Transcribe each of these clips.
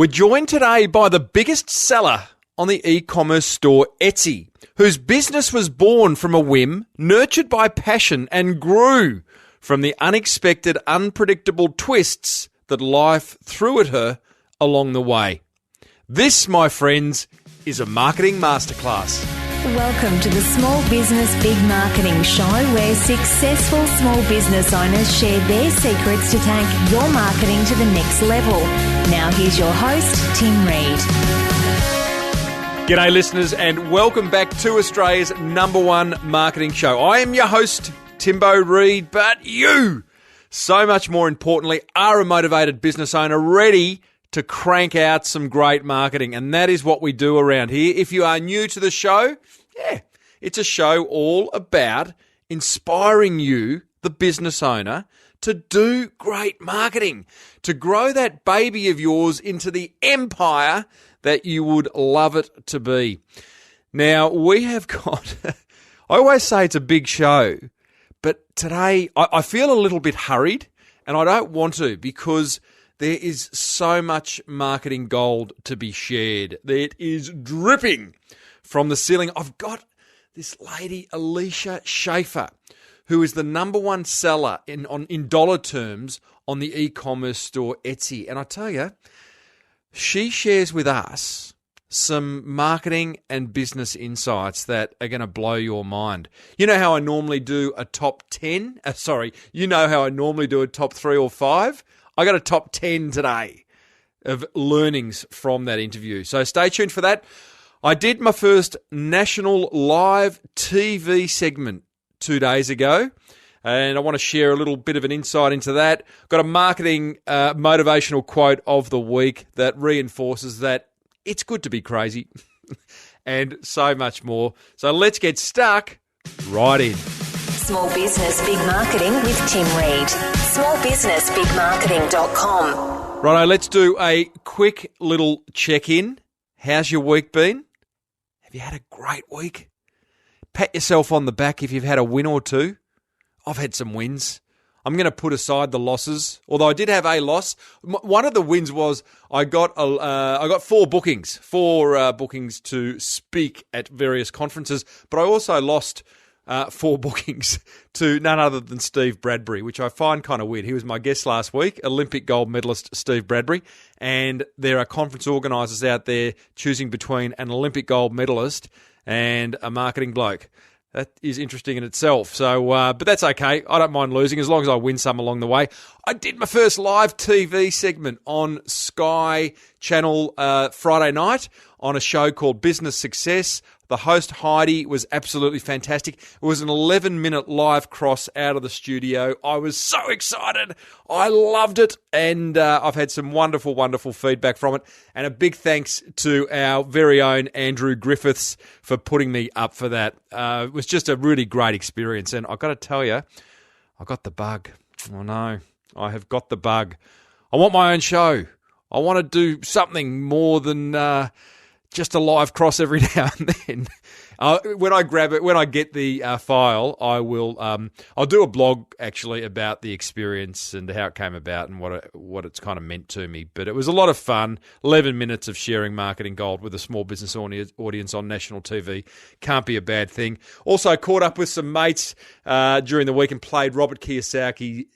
We're joined today by the biggest seller on the e-commerce store Etsy, whose business was born from a whim, nurtured by passion, and grew from the unexpected, unpredictable twists that life threw at her along the way. This, my friends, is a marketing masterclass. Welcome to the Small Business Big Marketing Show, where successful small business owners share their secrets to take your marketing to the next level. Now here's your host, Tim Reid. G'day listeners, and welcome back to Australia's #1 marketing show. I am your host, Timbo Reid, but you, so much more importantly, are a motivated business owner ready to crank out some great marketing, and that is what we do around here. If you are new to the show, it's a show all about inspiring you, the business owner, to do great marketing, to grow that baby of yours into the empire that you would love it to be. Now, we have got, I always say it's a big show, but today I feel a little bit hurried, and I don't want to, because there is so much marketing gold to be shared. It is dripping from the ceiling. I've got this lady, Alicia Shaffer, who is the #1 seller in dollar terms on the e-commerce store Etsy. And I tell you, she shares with us some marketing and business insights that are going to blow your mind. You know how I normally do a top 10? You know how I normally do a top 3 or 5? I got a top 10 today of learnings from that interview. So stay tuned for that. I did my first national live TV segment 2 days ago, and I want to share a little bit of an insight into that. Got a marketing motivational quote of the week that reinforces that it's good to be crazy and so much more. So let's get stuck right in. Small Business Big Marketing with Tim Reid. smallbusinessbigmarketing.com. Righto, let's do a quick little check-in. How's your week been? Have you had a great week? Pat yourself on the back if you've had a win or two. I've had some wins. I'm going to put aside the losses, although I did have a loss. One of the wins was I got 4 bookings to speak at various conferences, but I also lost 4 bookings to none other than Steve Bradbury, which I find kind of weird. He was my guest last week, Olympic gold medalist Steve Bradbury, and there are conference organisers out there choosing between an Olympic gold medalist and a marketing bloke. That is interesting in itself. So, but that's okay. I don't mind losing as long as I win some along the way. I did my first live TV segment on Sky Channel Friday night on a show called Business Success. The host, Heidi, was absolutely fantastic. It was an 11-minute live cross out of the studio. I was so excited. I loved it, and I've had some wonderful, wonderful feedback from it. And a big thanks to our very own Andrew Griffiths for putting me up for that. It was just a really great experience, and I've got to tell you, I got the bug. Oh, no. I have got the bug. I want my own show. I want to do something more than just a live cross every now and then. When I grab it, when I get the file, I will. I'll do a blog actually about the experience and how it came about and what it's kind of meant to me. But it was a lot of fun. 11 minutes of sharing marketing gold with a small business audience on national TV can't be a bad thing. Also caught up with some mates during the week and played Robert Kiyosaki.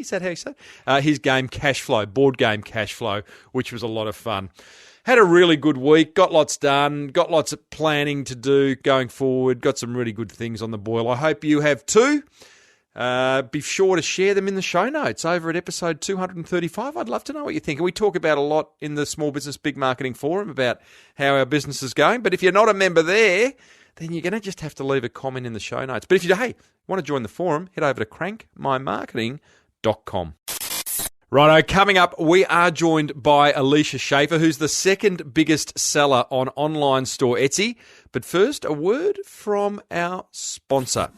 Is that how you say it? His game Cashflow, board game Cashflow, which was a lot of fun. Had a really good week, got lots done, got lots of planning to do going forward, got some really good things on the boil. I hope you have too. Be sure to share them in the show notes over at episode 235. I'd love to know what you think. And we talk about a lot in the Small Business Big Marketing Forum about how our business is going. But if you're not a member there, then you're going to just have to leave a comment in the show notes. But if you want to join the forum, head over to crankmymarketing.com. Righto, coming up, we are joined by Alicia Shaffer, who's the second biggest seller on online store Etsy. But first, a word from our sponsor.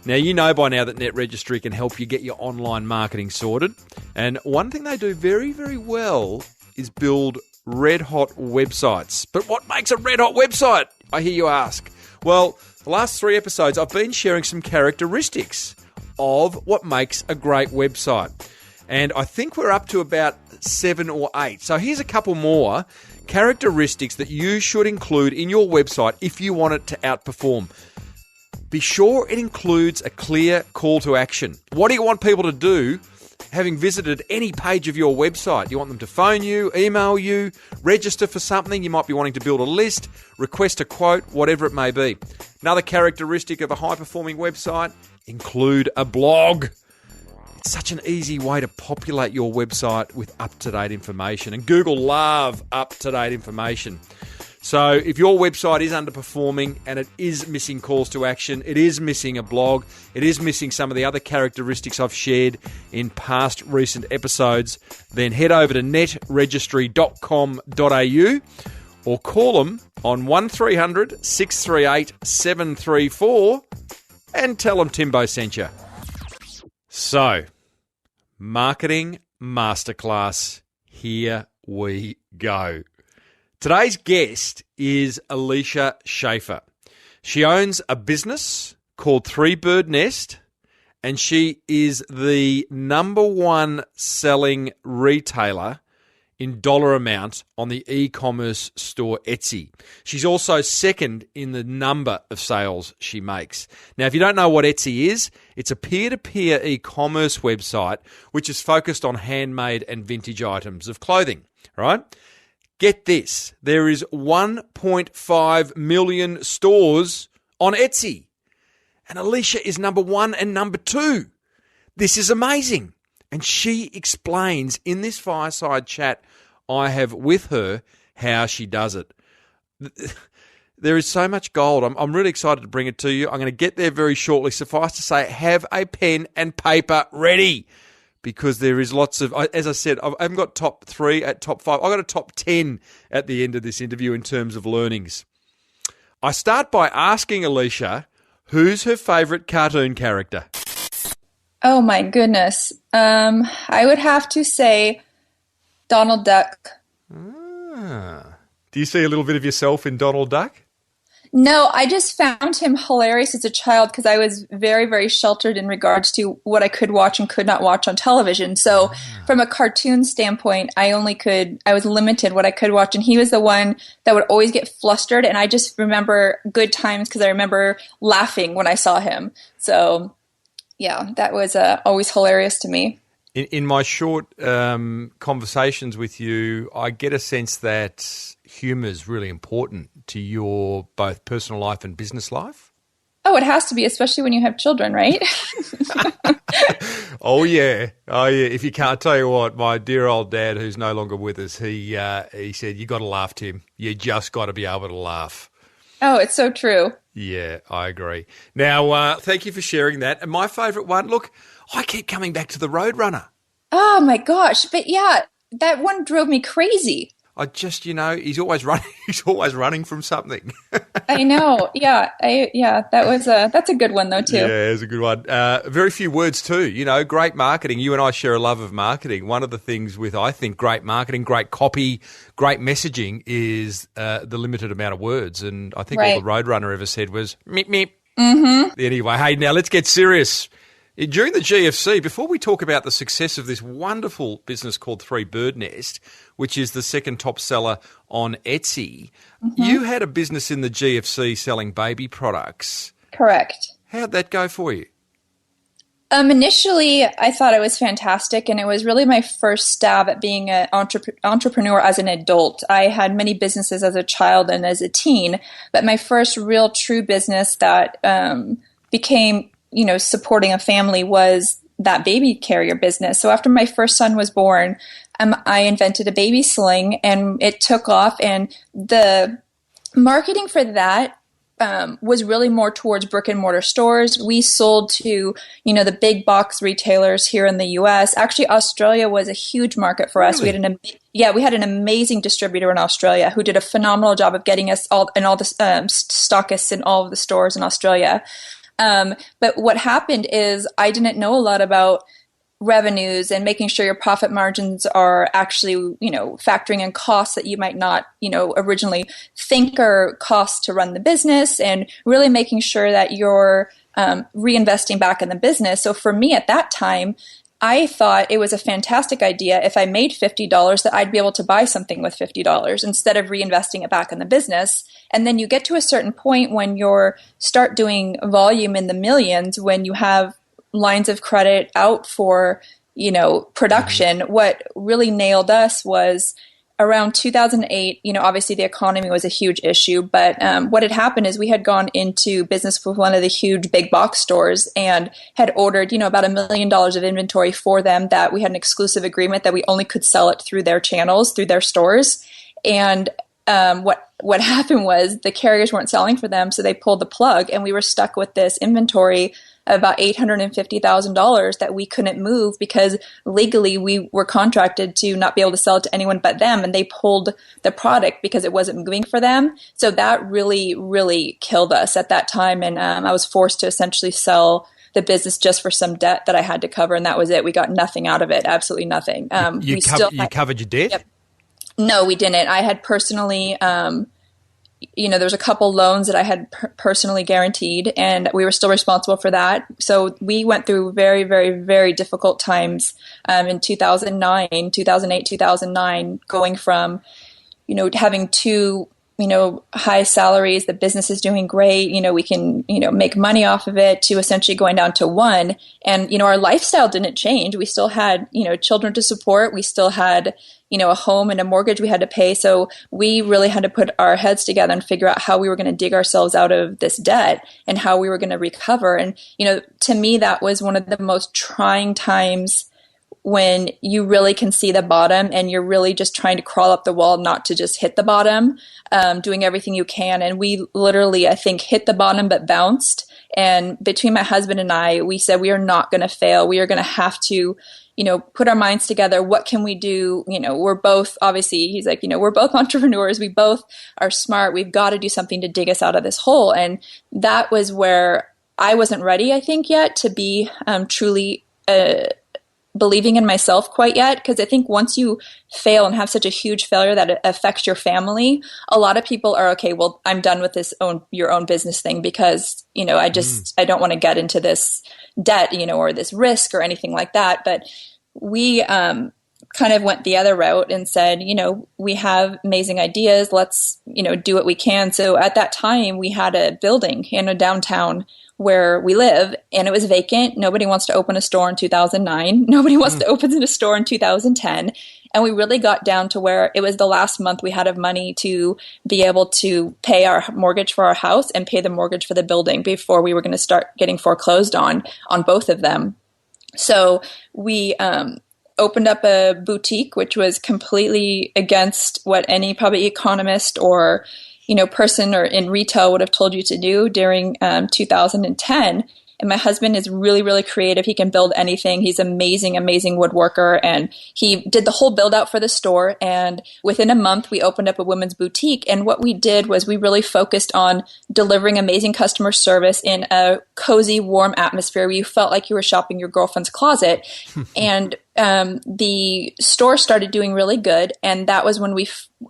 Now, you know by now that Net Registry can help you get your online marketing sorted. And one thing they do very, very well is build red-hot websites. But what makes a red-hot website, I hear you ask? Well, the last 3 episodes, I've been sharing some characteristics of what makes a great website. And I think we're up to about 7 or 8. So here's a couple more characteristics that you should include in your website if you want it to outperform. Be sure it includes a clear call to action. What do you want people to do having visited any page of your website? You want them to phone you, email you, register for something. You might be wanting to build a list, request a quote, whatever it may be. Another characteristic of a high-performing website, include a blog. It's such an easy way to populate your website with up-to-date information. And Google love up-to-date information. So if your website is underperforming and it is missing calls to action, it is missing a blog, it is missing some of the other characteristics I've shared in past recent episodes, then head over to netregistry.com.au or call them on 1300 638 734 and tell them Timbo sent you. So, Marketing Masterclass, here we go. Today's guest is Alicia Shaffer. She owns a business called Three Bird Nest, and she is the number one selling retailer in dollar amount on the e-commerce store Etsy. She's also second in the number of sales she makes. Now, if you don't know what Etsy is, it's a peer-to-peer e-commerce website which is focused on handmade and vintage items of clothing, right? Get this, there is 1.5 million stores on Etsy, and Alicia is number one and number two. This is amazing. And she explains in this fireside chat I have with her how she does it. There is so much gold. I'm really excited to bring it to you. I'm going to get there very shortly. Suffice to say, have a pen and paper ready because there is lots of, as I said, I haven't got top 3 at top 5. I've got a top 10 at the end of this interview in terms of learnings. I start by asking Alicia, who's her favourite cartoon character? Oh my goodness. I would have to say Donald Duck. Do you see a little bit of yourself in Donald Duck? No, I just found him hilarious as a child because I was very, very sheltered in regards to what I could watch and could not watch on television. So from a cartoon standpoint, I was limited what I could watch. And he was the one that would always get flustered. And I just remember good times because I remember laughing when I saw him. So yeah, that was always hilarious to me. In my short conversations with you, I get a sense that humour is really important to your both personal life and business life. Oh, it has to be, especially when you have children, right? Oh yeah. If you can't, tell you what, my dear old dad, who's no longer with us, he said, "You got to laugh, Tim. You just got to be able to laugh." Oh, it's so true. Yeah, I agree. Now, thank you for sharing that. And my favourite one, look, I keep coming back to the Roadrunner. Oh my gosh. But yeah, that one drove me crazy. I just, he's always running. He's always running from something. I know. Yeah. That's a good one though too. Yeah, it's a good one. Very few words too. Great marketing. You and I share a love of marketing. One of the things with, I think, great marketing, great copy, great messaging is the limited amount of words. And I think all the Roadrunner ever said was meep meep. Mm-hmm. Anyway, hey, now let's get serious. During the GFC, before we talk about the success of this wonderful business called Three Bird Nest, which is the second top seller on Etsy, you had a business in the GFC selling baby products. Correct. How'd that go for you? Initially, I thought it was fantastic, and it was really my first stab at being an entrepreneur as an adult. I had many businesses as a child and as a teen, but my first real true business that became supporting a family was that baby carrier business. So after my first son was born, I invented a baby sling and it took off. And the marketing for that was really more towards brick and mortar stores. We sold to, the big box retailers here in the US. Actually, Australia was a huge market for us. Really? We had an amazing distributor in Australia who did a phenomenal job of getting us all the stockists in all of the stores in Australia. But what happened is I didn't know a lot about revenues and making sure your profit margins are actually, factoring in costs that you might not, originally think are costs to run the business and really making sure that you're reinvesting back in the business. So for me at that time, I thought it was a fantastic idea if I made $50 that I'd be able to buy something with $50 instead of reinvesting it back in the business. And then you get to a certain point when you start doing volume in the millions, when you have lines of credit out for, production. What really nailed us was around 2008, obviously the economy was a huge issue, but what had happened is we had gone into business with one of the huge big box stores and had ordered, about $1 million of inventory for them, that we had an exclusive agreement that we only could sell it through their channels, through their stores. And what happened was the carriers weren't selling for them, so they pulled the plug, and we were stuck with this inventory of about $850,000 that we couldn't move because legally we were contracted to not be able to sell it to anyone but them, and they pulled the product because it wasn't moving for them. So that really, really killed us at that time, and I was forced to essentially sell the business just for some debt that I had to cover, and that was it. We got nothing out of it, absolutely nothing. You covered your debt? Yep. No, we didn't. I had personally, there's a couple loans that I had personally guaranteed, and we were still responsible for that. So we went through very, very, very difficult times in 2008, 2009, going from, having two, high salaries, the business is doing great, we can, make money off of it, to essentially going down to one. And, our lifestyle didn't change. We still had, children to support. We still had, a home and a mortgage we had to pay. So we really had to put our heads together and figure out how we were going to dig ourselves out of this debt and how we were going to recover. And, to me, that was one of the most trying times, when you really can see the bottom and you're really just trying to crawl up the wall, not to just hit the bottom, doing everything you can. And we literally, I think, hit the bottom but bounced. And between my husband and I, we said, we are not going to fail. We are going to have to, put our minds together. What can we do? We're both, obviously, he's like, we're both entrepreneurs. We both are smart. We've got to do something to dig us out of this hole. And that was where I wasn't ready, I think, yet to be truly believing in myself quite yet. Because I think once you fail and have such a huge failure that it affects your family, a lot of people are, okay, well, I'm done with your own business thing, because, I don't want to get into this debt, or this risk or anything like that. But we kind of went the other route and said, we have amazing ideas. Let's, do what we can. So at that time, we had a building in a downtown where we live, and it was vacant. Nobody wants to open a store in 2009. Nobody wants to open a store in 2010. And we really got down to where it was the last month we had of money to be able to pay our mortgage for our house and pay the mortgage for the building before we were going to start getting foreclosed on both of them. So we opened up a boutique, which was completely against what any probably economist or person or in retail would have told you to do during 2010. And my husband is really, really creative. He can build anything. He's amazing, amazing woodworker. And he did the whole build out for the store. And within a month, we opened up a women's boutique. And what we did was we really focused on delivering amazing customer service in a cozy, warm atmosphere where you felt like you were shopping your girlfriend's closet. And the store started doing really good. And that was when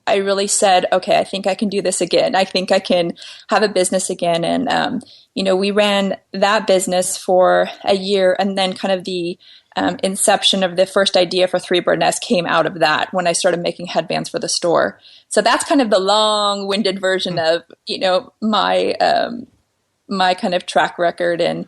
I really said, okay, I think I can do this again. I think I can have a business again. And, we ran that business for a year, and then kind of the inception of the first idea for Three Bird Nest came out of that when I started making headbands for the store. So that's kind of the long-winded version of, my kind of track record, and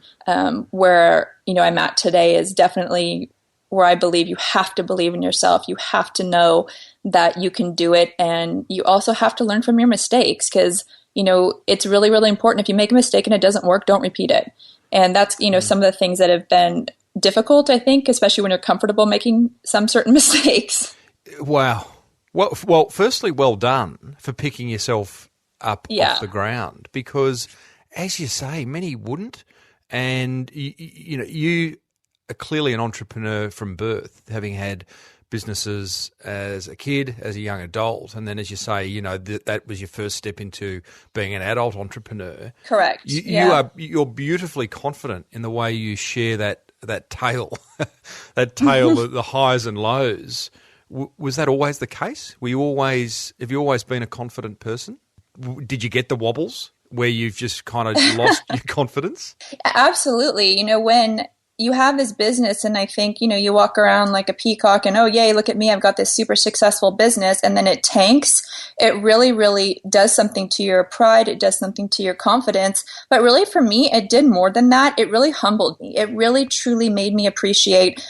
where, I'm at today is definitely where I believe you have to believe in yourself. You have to know that you can do it, and you also have to learn from your mistakes, because it's really, really important. If you make a mistake and it doesn't work, don't repeat it. And that's, some of the things that have been difficult, I think, especially when you're comfortable making some certain mistakes. Wow. Well, firstly, well done for picking yourself up off the ground, because as you say, many wouldn't. And, you are clearly an entrepreneur from birth, having had businesses as a kid, as a young adult, and then, as you say, that was your first step into being an adult entrepreneur. Correct. You're beautifully confident in the way you share that tale, the highs and lows. Was that always the case? Have you always been a confident person? Did you get the wobbles where you've just kind of lost your confidence? Absolutely. When you have this business, and I think, you walk around like a peacock and, oh, yay, look at me, I've got this super successful business, and then it tanks. It really, really does something to your pride. It does something to your confidence. But really, for me, it did more than that. It really humbled me. It really, truly made me appreciate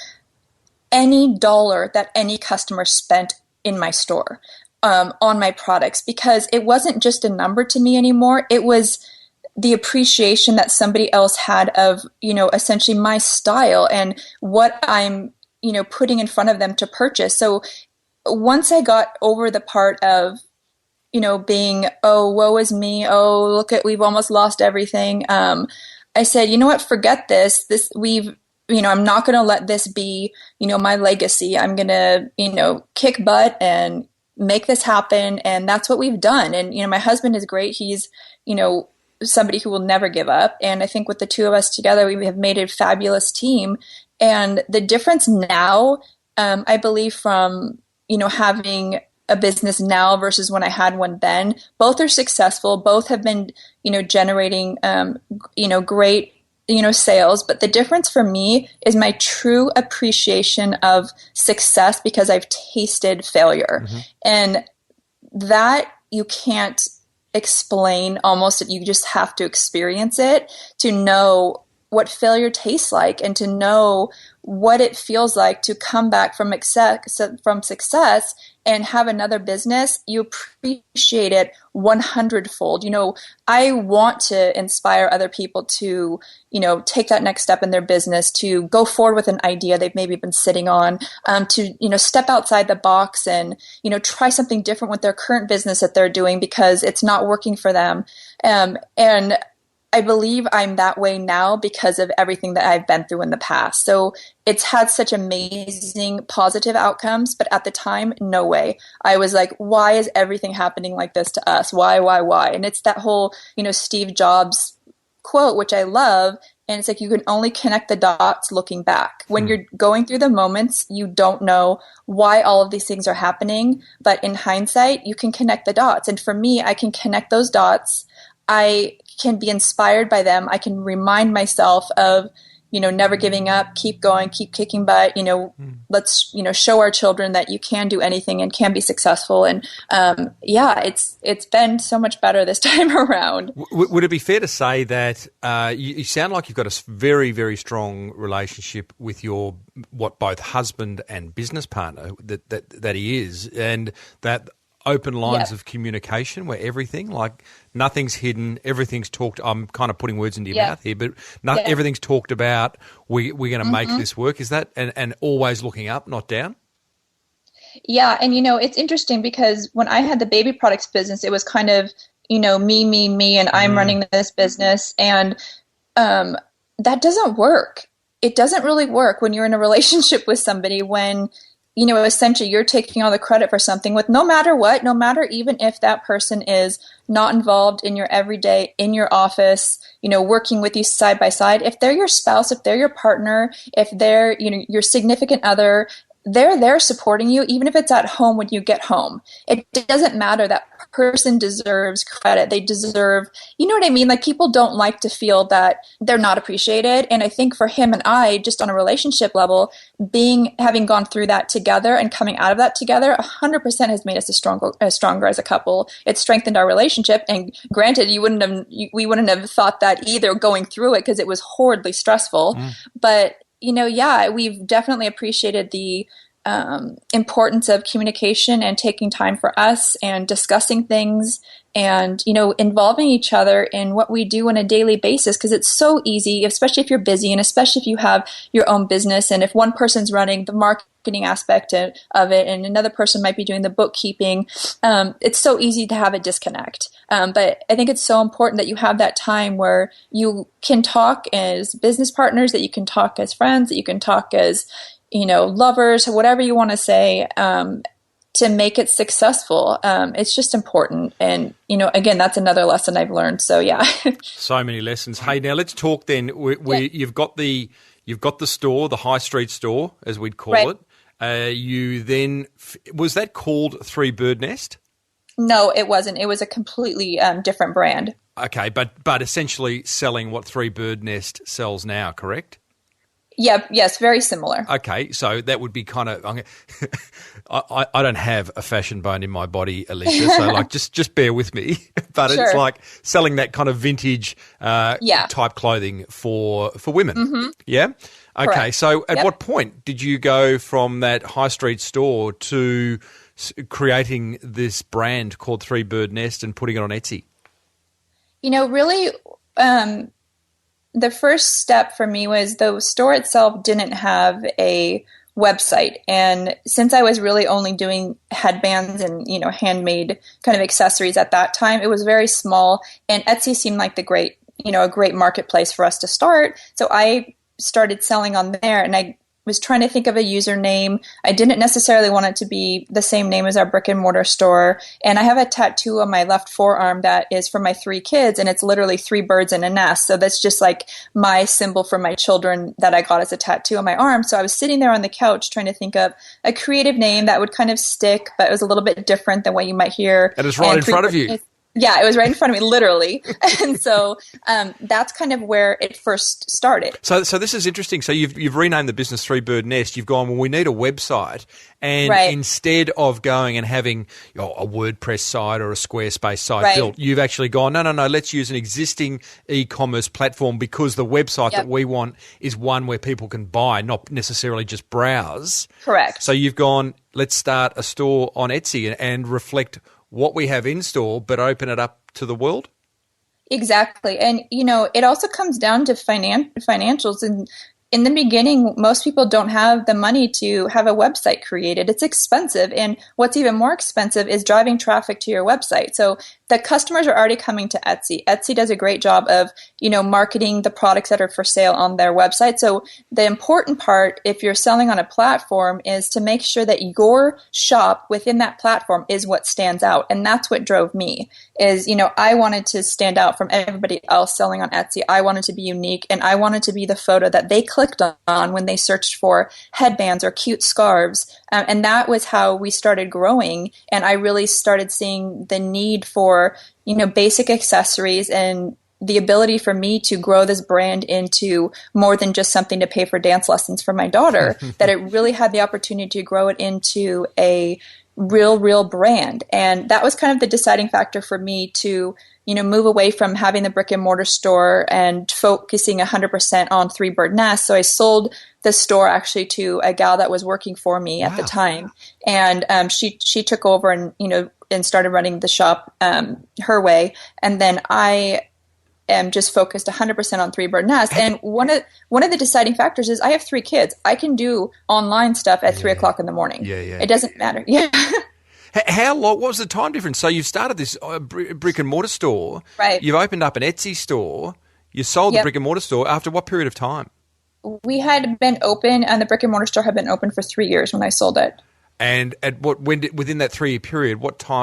any dollar that any customer spent in my store, on my products, because it wasn't just a number to me anymore. It was the appreciation that somebody else had of, essentially my style and what I'm, putting in front of them to purchase. So once I got over the part of, being, oh, woe is me. Oh, look we've almost lost everything. I said, you know what, forget this. I'm not going to let this be, my legacy. I'm going to, kick butt and make this happen. And that's what we've done. And, my husband is great. He's, somebody who will never give up. And I think with the two of us together, we have made a fabulous team. And the difference now, I believe from, having a business now versus when I had one then, both are successful. Both have been, generating, great, sales. But the difference for me is my true appreciation of success because I've tasted failure. Mm-hmm. And that you can't explain, almost, that you just have to experience it to know what failure tastes like and to know what it feels like to come back from success and have another business. You appreciate it 100-fold. I want to inspire other people to, take that next step in their business, to go forward with an idea they've maybe been sitting on, to, step outside the box and, try something different with their current business that they're doing because it's not working for them. And I believe I'm that way now because of everything that I've been through in the past. So it's had such amazing positive outcomes, but at the time, no way. I was like, why is everything happening like this to us? Why? And it's that whole, Steve Jobs quote, which I love. And it's like, you can only connect the dots looking back. When you're going through the moments, you don't know why all of these things are happening. But in hindsight, you can connect the dots. And for me, I can connect those dots. I can be inspired by them. I can remind myself of, never giving up, keep going, keep kicking butt, let's, show our children that you can do anything and can be successful. And it's been so much better this time around. Would it be fair to say that you sound like you've got a very, very strong relationship with your, both husband and business partner that he is, and that open lines of communication where everything, like nothing's hidden, everything's talked. I'm kind of putting words into your mouth here, but everything's talked about. We're going to make this work. Is that and always looking up, not down? Yeah, and it's interesting because when I had the baby products business, it was kind of me, and I'm running this business, and that doesn't work. It doesn't really work when you're in a relationship with somebody when essentially you're taking all the credit for something with no matter what, no matter even if that person is not involved in your everyday, in your office, working with you side by side. If they're your spouse, if they're your partner, if they're, your significant other, they're there supporting you, even if it's at home when you get home. It doesn't matter. That person deserves credit. They deserve, you know what I mean? Like, people don't like to feel that they're not appreciated. And I think for him and I, just on a relationship level, having gone through that together and coming out of that together, 100% has made us stronger as a couple. It's strengthened our relationship. And granted, we wouldn't have thought that either going through it because it was horribly stressful. But we've definitely appreciated the importance of communication and taking time for us and discussing things and, involving each other in what we do on a daily basis, because it's so easy, especially if you're busy and especially if you have your own business. And if one person's running the marketing aspect of it and another person might be doing the bookkeeping, it's so easy to have a disconnect. But I think it's so important that you have that time where you can talk as business partners, that you can talk as friends, that you can talk as, lovers, whatever you want to say, to make it successful. It's just important. And, again, that's another lesson I've learned. So, yeah. So many lessons. Hey, now let's talk then. You've got the store, the high street store, as we'd call it. You then, was that called Three Bird Nest? No, it wasn't. It was a completely different brand. Okay, but essentially selling what Three Bird Nest sells now, correct? Yeah, yes, very similar. Okay, so that would be kind of. I don't have a fashion bone in my body, Alicia. So like, just bear with me. But Sure. it's like selling that kind of vintage Yeah. type clothing for women. Mm-hmm. Yeah. Okay. Correct. So at Yep. what point did you go from that high street store to creating this brand called Three Bird Nest and putting it on Etsy? Really, the first step for me was the store itself didn't have a website. And since I was really only doing headbands and, handmade kind of accessories at that time, it was very small. And Etsy seemed like a great marketplace for us to start. So I started selling on there, and I was trying to think of a username. I didn't necessarily want it to be the same name as our brick and mortar store. And I have a tattoo on my left forearm that is for my 3 kids, and it's literally 3 birds in a nest. So that's just like my symbol for my children that I got as a tattoo on my arm. So I was sitting there on the couch trying to think of a creative name that would kind of stick, but it was a little bit different than what you might hear. And it's right in front of you. Yeah, it was right in front of me, literally. And so that's kind of where it first started. So this is interesting. So you've renamed the business Three Bird Nest. You've gone, well, we need a website. And Right. instead of going and having a WordPress site or a Squarespace site Right. built, you've actually gone, no, let's use an existing e-commerce platform, because the website Yep. that we want is one where people can buy, not necessarily just browse. Correct. So you've gone, let's start a store on Etsy and reflect what we have in store, but open it up to the world? Exactly. And, it also comes down to financials. And in the beginning, most people don't have the money to have a website created. It's expensive. And what's even more expensive is driving traffic to your website. So the customers are already coming to Etsy. Etsy does a great job of, marketing the products that are for sale on their website. So the important part, if you're selling on a platform, is to make sure that your shop within that platform is what stands out. And that's what drove me is, I wanted to stand out from everybody else selling on Etsy. I wanted to be unique, and I wanted to be the photo that they clicked on when they searched for headbands or cute scarves. And that was how we started growing. And I really started seeing the need for, basic accessories and the ability for me to grow this brand into more than just something to pay for dance lessons for my daughter, that it really had the opportunity to grow it into a real brand. And that was kind of the deciding factor for me to, move away from having the brick and mortar store and focusing 100% on Three Bird Nest. So I sold the store actually to a gal that was working for me at the time. And she took over and started running the shop her way. And then I am just focused 100% on Three Bird Nest. And one of the deciding factors is I have 3 kids. I can do online stuff at 3 o'clock in the morning. Yeah. It doesn't matter. Yeah. How long? What was the time difference? So you've started this brick and mortar store. Right. You've opened up an Etsy store. You sold the Yep. brick and mortar store after what period of time? We had been open, and the brick and mortar store had been open for 3 years when I sold it. And within that 3-year period,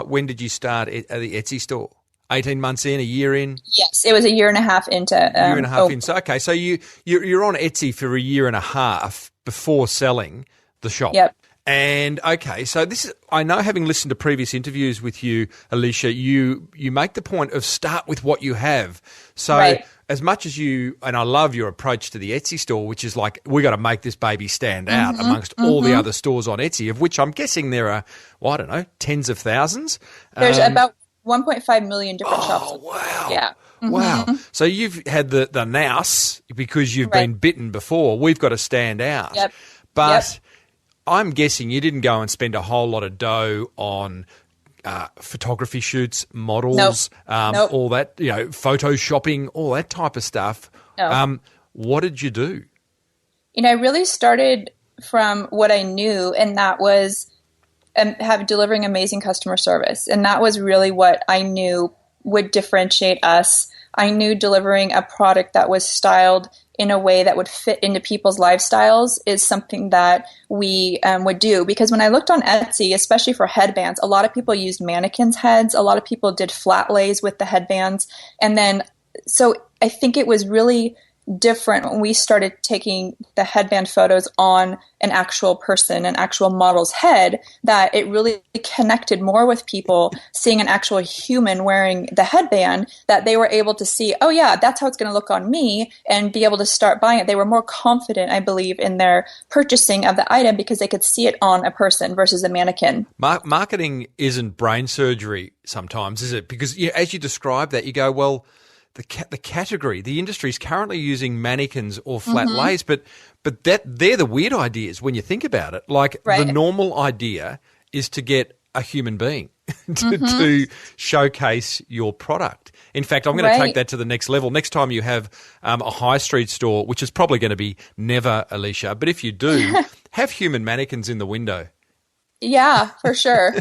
when did you start at the Etsy store? 18 months in, a year in? Yes, it was a year and a half into Year and a half in. So, okay, so you're on Etsy for a year and a half before selling the shop. Yep. And okay, so this is, I know, having listened to previous interviews with you, Alicia, you make the point of start with what you have. So Right. as much as and I love your approach to the Etsy store, which is like, we got to make this baby stand out amongst all the other stores on Etsy, of which I'm guessing there are, well, I don't know, tens of thousands. There's about 1.5 million different shops. Oh, wow. Yeah. Wow. So you've had the nous because you've been bitten before. We've got to stand out. Yep. But I'm guessing you didn't go and spend a whole lot of dough on photography shoots, models, Nope. all that, photoshopping, all that type of stuff. No. What did you do? I really started from what I knew, and that was delivering amazing customer service. And that was really what I knew would differentiate us. I knew delivering a product that was styled in a way that would fit into people's lifestyles is something that we would do. Because when I looked on Etsy, especially for headbands, a lot of people used mannequins' heads. A lot of people did flat lays with the headbands. And then, so I think it was really different when we started taking the headband photos on an actual person, an actual model's head, that it really connected more with people seeing an actual human wearing the headband, that they were able to see, oh yeah, that's how it's going to look on me, and be able to start buying it. They were more confident, I believe, in their purchasing of the item because they could see it on a person versus a mannequin. Marketing isn't brain surgery sometimes, is it? Because as you describe that, you go, well, the category, the industry is currently using mannequins or flat lays, but they're the weird ideas when you think about it. Like the normal idea is to get a human being to showcase your product. In fact, I'm going to take that to the next level. Next time you have a high street store, which is probably going to be never, Alicia, but if you do, have human mannequins in the window. Yeah, for sure.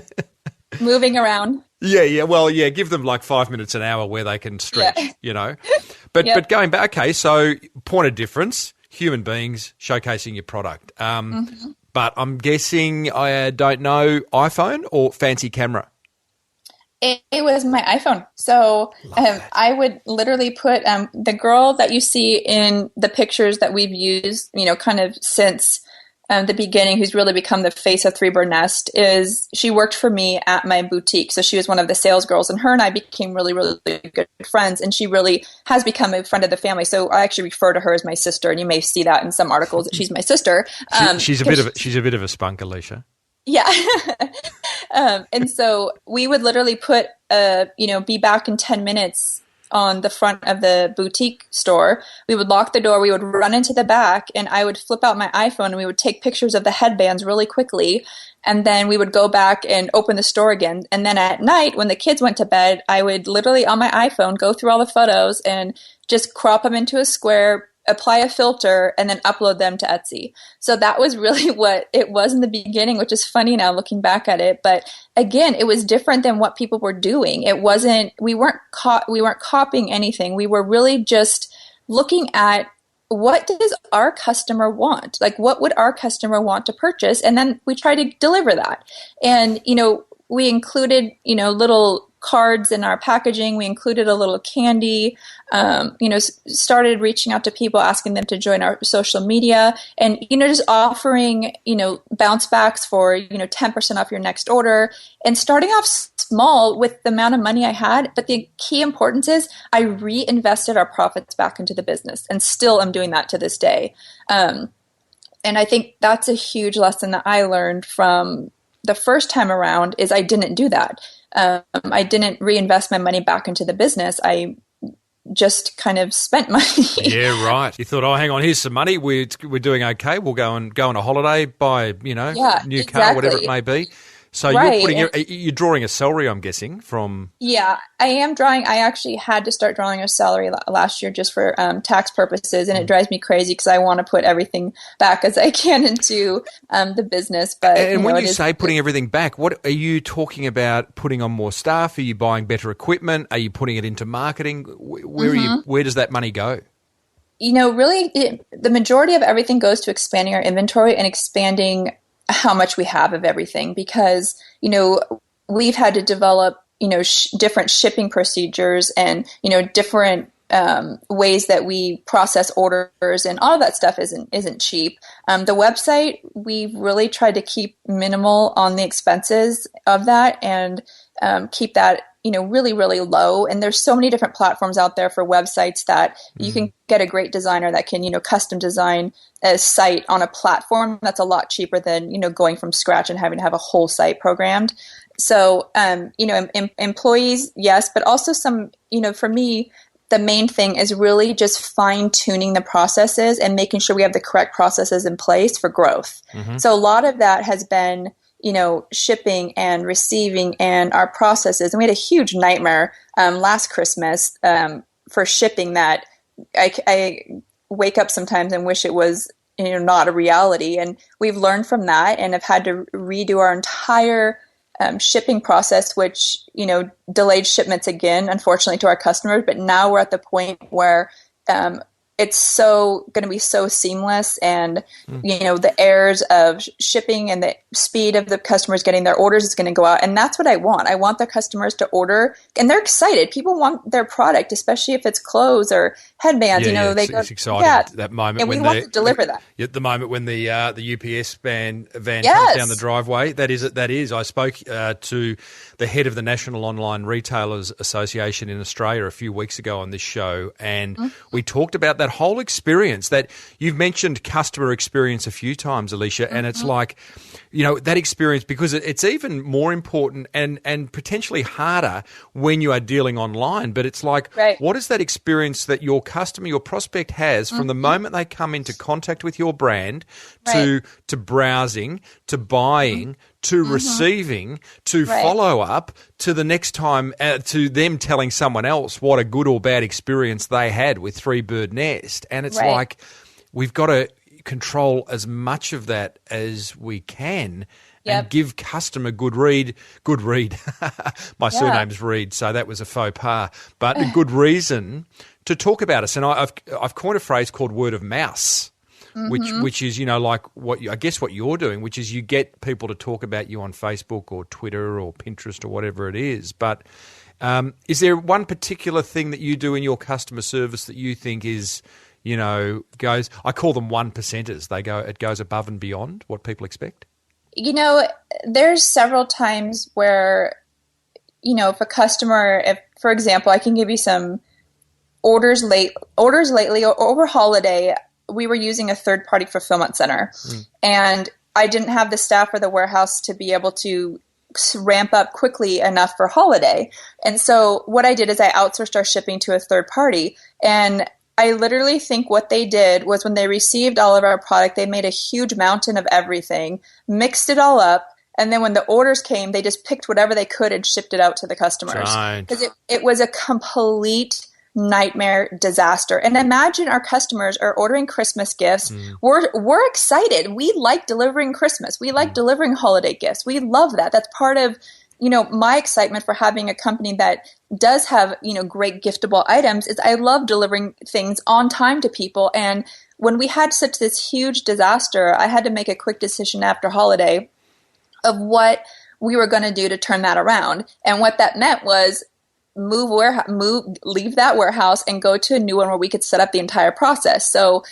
Moving around. Yeah. Well, give them like 5 minutes an hour where they can stretch, But going back, okay, so point of difference, human beings showcasing your product. But I'm guessing, I don't know, iPhone or fancy camera? It was my iPhone. So I would literally put the girl that you see in the pictures that we've used, kind of since the beginning, who's really become the face of Three Bird Nest, she worked for me at my boutique. So she was one of the sales girls, and her and I became really, really good friends. And she really has become a friend of the family. So I actually refer to her as my sister, and you may see that in some articles that she's my sister. She's a bit of a spunk, Alicia. Yeah. And so we would literally put, be back in 10 minutes on the front of the boutique store. We would lock the door, we would run into the back, and I would flip out my iPhone and we would take pictures of the headbands really quickly. And then we would go back and open the store again. And then at night, when the kids went to bed, I would literally on my iPhone go through all the photos and just crop them into a square, apply a filter, and then upload them to Etsy. So that was really what it was in the beginning, which is funny now looking back at it. But again, it was different than what people were doing. We weren't copying anything. We were really just looking at, what does our customer want? Like, what would our customer want to purchase? And then we try to deliver that. And, we included, little cards in our packaging. We included a little candy, started reaching out to people, asking them to join our social media, and, just offering, bounce backs for, 10% off your next order, and starting off small with the amount of money I had. But the key importance is I reinvested our profits back into the business, and still am doing that to this day. And I think that's a huge lesson that I learned from the first time around, is I didn't do that. I didn't reinvest my money back into the business. I just kind of spent money. Yeah, right. You thought, oh, hang on, here's some money. We're doing okay. We'll go on a holiday, buy, new car, whatever it may be. So you're drawing a salary, I'm guessing, from... Yeah, I am drawing. I actually had to start drawing a salary last year just for tax purposes, and it drives me crazy because I want to put everything back as I can into the business. But and when you say putting everything back, what are you talking about? Putting on more staff? Are you buying better equipment? Are you putting it into marketing? Where does that money go? Really, the majority of everything goes to expanding our inventory and expanding how much we have of everything, because, we've had to develop, different shipping procedures and, different ways that we process orders, and all of that stuff isn't cheap. The website, we've really tried to keep minimal on the expenses of that, and keep that, really, really low. And there's so many different platforms out there for websites that you can get a great designer that can, custom design a site on a platform that's a lot cheaper than, going from scratch and having to have a whole site programmed. So, employees, yes, but also some, for me, the main thing is really just fine tuning the processes and making sure we have the correct processes in place for growth. So a lot of that has been, shipping and receiving and our processes. And we had a huge nightmare last Christmas for shipping that I wake up sometimes and wish it was, not a reality. And we've learned from that and have had to redo our entire shipping process, which, delayed shipments again, unfortunately, to our customers. But now we're at the point where it's so going to be so seamless, and the errors of shipping and the speed of the customers getting their orders is going to go out. And that's what I want. I want the customers to order, and they're excited. People want their product, especially if it's clothes or headbands. It's exciting. That moment, and we want to deliver that. The moment when the UPS van comes down the driveway. That is. I spoke to the head of the National Online Retailers Association in Australia a few weeks ago on this show, and we talked about that whole experience. That you've mentioned customer experience a few times, Alicia, and it's like, that experience, because it's even more important and potentially harder when you are dealing online. But it's like, what is that experience that your customer, your prospect has from the moment they come into contact with your brand to browsing, to buying, to receiving, to follow up, to the next time, to them telling someone else what a good or bad experience they had with Three Bird Nest. And it's like, we've got to control as much of that as we can and give customer good read. My surname's Reid, so that was a faux pas, but a good reason to talk about us. And I've coined a phrase called word of mouse. Which is, like what you're doing, which is you get people to talk about you on Facebook or Twitter or Pinterest or whatever it is. But is there one particular thing that you do in your customer service that you think is, goes? I call them 1%ers. It goes above and beyond what people expect. There's several times where, if a customer, for example, I can give you some orders lately or over holiday. We were using a third-party fulfillment center, and I didn't have the staff or the warehouse to be able to ramp up quickly enough for holiday. And so what I did is I outsourced our shipping to a third party, and I literally think what they did was when they received all of our product, they made a huge mountain of everything, mixed it all up, and then when the orders came, they just picked whatever they could and shipped it out to the customers. Because it was a complete nightmare disaster. And imagine our customers are ordering Christmas gifts. We're excited. We like delivering Christmas. We like delivering holiday gifts. We love that. That's part of, my excitement for having a company that does have, great giftable items is I love delivering things on time to people. And when we had such this huge disaster, I had to make a quick decision after holiday of what we were going to do to turn that around. And what that meant was leave that warehouse and go to a new one where we could set up the entire process. So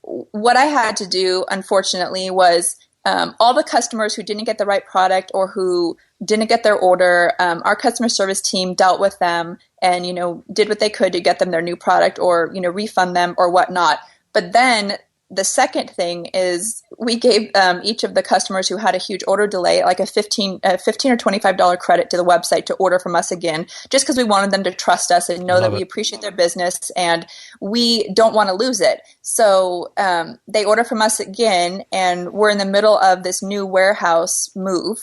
what I had to do, unfortunately, was all the customers who didn't get the right product or who didn't get their order, our customer service team dealt with them and, did what they could to get them their new product or, refund them or whatnot. But then the second thing is we gave each of the customers who had a huge order delay like a $15 or $25 credit to the website to order from us again, just because we wanted them to trust us and know that we appreciate their business and we don't want to lose it. So they order from us again, and we're in the middle of this new warehouse move.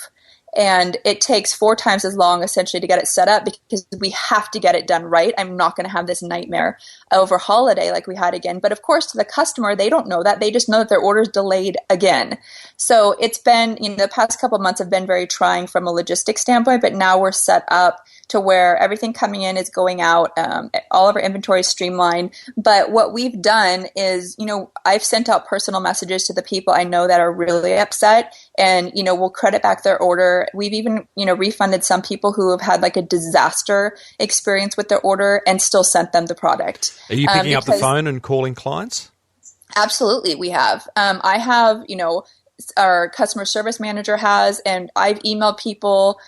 And it takes 4 times as long, essentially, to get it set up because we have to get it done right. I'm not going to have this nightmare over holiday like we had again. But of course, to the customer, they don't know that. They just know that their order's delayed again. So it's been, the past couple of months have been very trying from a logistics standpoint, but now we're set up to where everything coming in is going out. All of our inventory is streamlined. But what we've done is, I've sent out personal messages to the people I know that are really upset and, we'll credit back their order. We've even, refunded some people who have had like a disaster experience with their order and still sent them the product. Are you picking up the phone and calling clients? Absolutely, we have. I have, our customer service manager has, and I've emailed people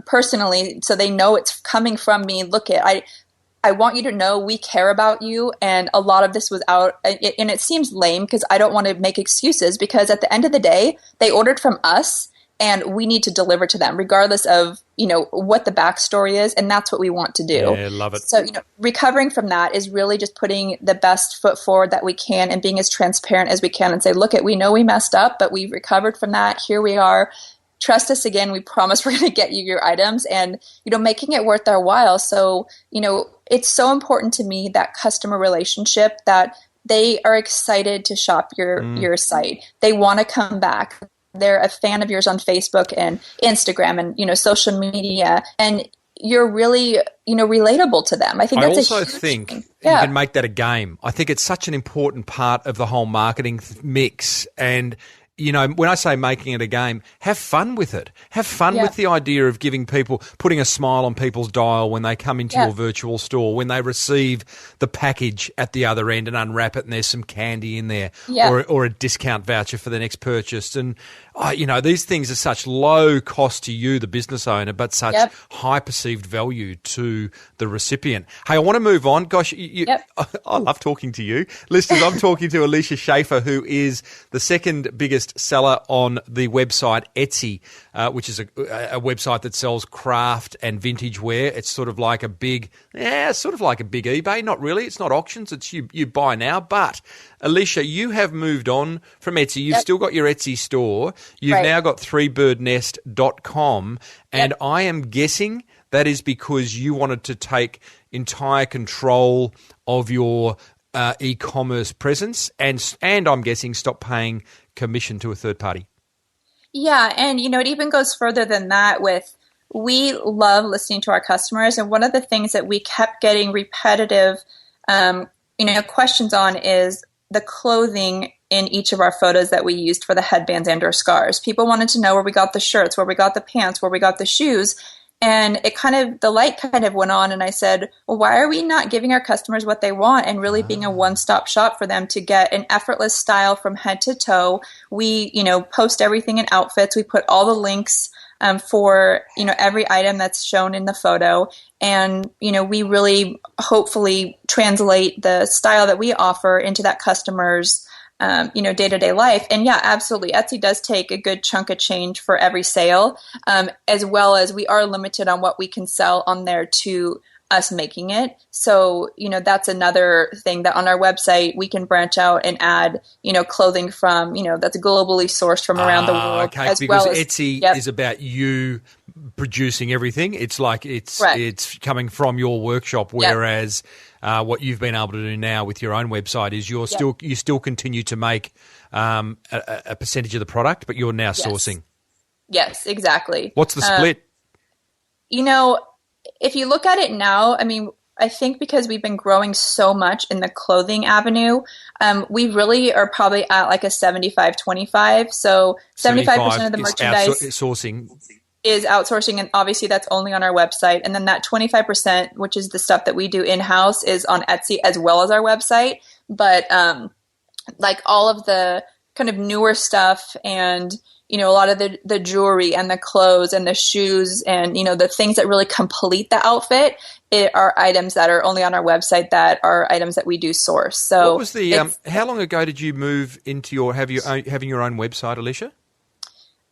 personally so they know it's coming from me. Look, I want you to know we care about you, and a lot of this was out, and it seems lame because I don't want to make excuses because at the end of the day, they ordered from us, and we need to deliver to them regardless of, what the backstory is, and that's what we want to do. Yeah, love it. So, recovering from that is really just putting the best foot forward that we can and being as transparent as we can and say, look, we know we messed up, but we've recovered from that. Here we are. Trust us again. We promise we're going to get you your items and, making it worth their while. So, it's so important to me, that customer relationship, that they are excited to shop your site. They want to come back. They're a fan of yours on Facebook and Instagram and, social media. And you're really, relatable to them. I think that's also a huge think thing. you can make that a game. I think it's such an important part of the whole marketing mix. And when I say making it a game, have fun with it. Have fun with the idea of putting a smile on people's dial when they come into your virtual store, when they receive the package at the other end and unwrap it and there's some candy in there or a discount voucher for the next purchase. And, these things are such low cost to you, the business owner, but such high perceived value to the recipient. Hey, I want to move on. Gosh, I love talking to you. Listeners, I'm talking to Alicia Shaffer, who is the second biggest seller on the website Etsy, which is a website that sells craft and vintage wear. It's sort of like a big eBay. Not really. It's not auctions. It's you buy now. But Alicia, you have moved on from Etsy. You've still got your Etsy store. You've now got threebirdnest.com. And I am guessing that is because you wanted to take entire control of your e-commerce presence and I'm guessing stop paying commission to a third party. Yeah, and it even goes further than that we love listening to our customers, and one of the things that we kept getting repetitive questions on is the clothing in each of our photos that we used for the headbands and or scarves. People wanted to know where we got the shirts, where we got the pants, where we got the shoes. And the light kind of went on, and I said, well, why are we not giving our customers what they want and really being a one-stop shop for them to get an effortless style from head to toe? We, post everything in outfits. We put all the links for, every item that's shown in the photo. And, we really hopefully translate the style that we offer into that customer's day-to-day life. And yeah, absolutely. Etsy does take a good chunk of change for every sale, as well as we are limited on what we can sell on there to us making it. So, that's another thing that on our website, we can branch out and add, clothing from, that's globally sourced from around the world. Okay, as because well as, Etsy is about you producing everything. It's like it's coming from your workshop, whereas what you've been able to do now with your own website is you still continue to make a percentage of the product, but you're now sourcing. Yes, exactly. What's the split? If you look at it now, I think because we've been growing so much in the clothing avenue, we really are probably at like a 75-25. So 75% of the merchandise is outsourcing, and obviously that's only on our website. And then that 25%, which is the stuff that we do in-house, is on Etsy as well as our website. But like all of the kind of newer stuff and a lot of the jewelry and the clothes and the shoes and, the things that really complete the outfit are items that are only on our website that are items that we do source. So what was how long ago did you move into having your own website, Alicia?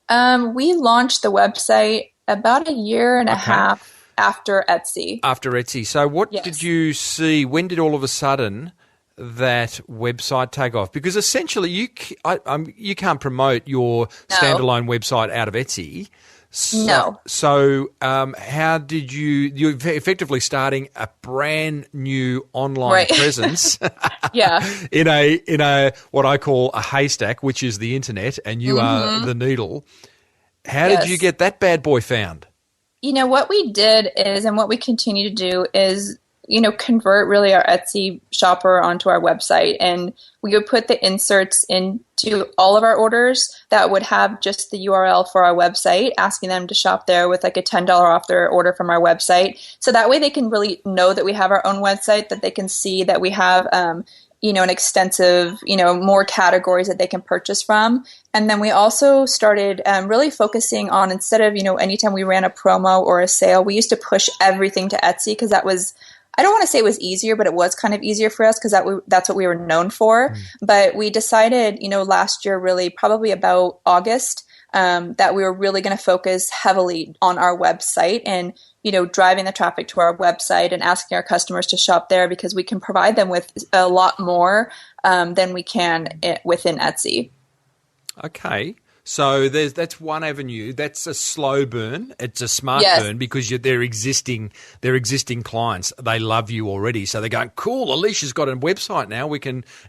We launched the website about a year and a half after Etsy. So what did you see? When did all of a sudden that website take off? Because essentially you can't promote your standalone website out of Etsy. So how did you're effectively starting a brand new online presence in a what I call a haystack, which is the internet, and you are the needle. How did you get that bad boy found? What we did is, and what we continue to do is, convert really our Etsy shopper onto our website. And we would put the inserts into all of our orders that would have just the URL for our website, asking them to shop there with like a $10 off their order from our website. So that way they can really know that we have our own website, that they can see that we have, an extensive, more categories that they can purchase from. And then we also started really focusing on, instead of, anytime we ran a promo or a sale, we used to push everything to Etsy because that was, I don't want to say it was easier, but it was kind of easier for us because that's what we were known for. But we decided, last year, really probably about August, that we were really going to focus heavily on our website and, driving the traffic to our website and asking our customers to shop there because we can provide them with a lot more than we can within Etsy. Okay. So that's one avenue. That's a slow burn. It's a smart burn because they're existing clients. They love you already. So they're going, cool, Alicia's got a website now.